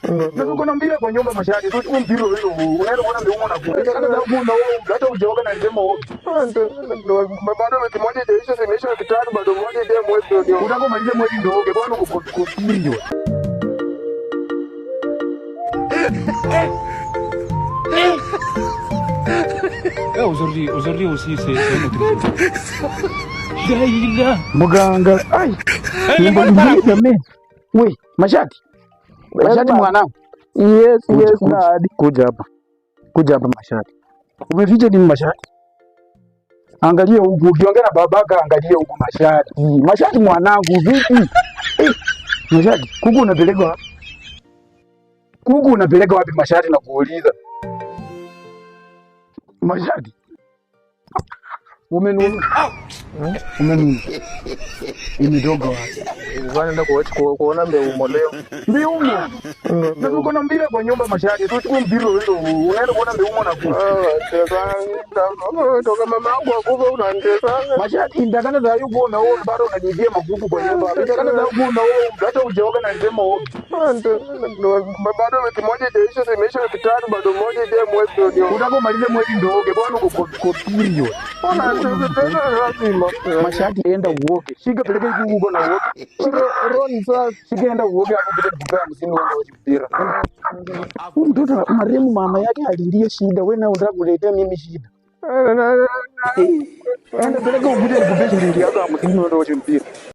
Na tuko na mpira kwa nyumba mashati. Tu mpira wewe unaenda kuona ndio unaona kwa. Kana za kuona wewe hata ujaoga na nisema wewe. Bado wiki moja ijaisha zimeisha wiki tatu bado moja ndio mwezi ndio. Utakomaliza mwezi ndio uke bwana uko ndio. Aujourd'hui aussi c'est notre jour. Muganga, ai. Nimbo mimi. We, mashati. Mashati mwanangu. Yes, dad. Kuja hapa. Kuja hapa mashati. Umeficha nini mashati? Angalia huku, ukiongea na babaka angalia huku mashati. Mashati mwanangu vipi? Mashati, kuku unapeleka wapi? Kuku unapeleka wapi mashati na kuuliza? Mashati. Umenunu. Umenunu. Imedogo wapi? Unaenda kuona mbeumo leo. Mbeumo. Na tuko na mpira kwa nyumba mashati. Tuchukue mpira wewe unaenda kuona mbeumo na kuku. Toka mama yangu akufa unanitesa. Mashati ndakana za yuko na wewe bado unanijia makuku kwa nyumba. Ndakana za yuko na wewe hata ujaoga na nisema wewe. Bado wiki moja ijaisha zimeisha wiki tatu bado moja ndio mwezi ndio. Utakomaliza mwezi ndio uke bwana uko ndio. Mashati enda uoge. Shika peleka huko uko na uoge. Ron sasa Shika enda uoge hapo bila kukaa msini wao mpira. Mtoto marehemu mama yake alilia shida, wewe na unataka kuletea mimi shida. Enda peleka ukuje nikupeshe ndio hapo msini wao mpira.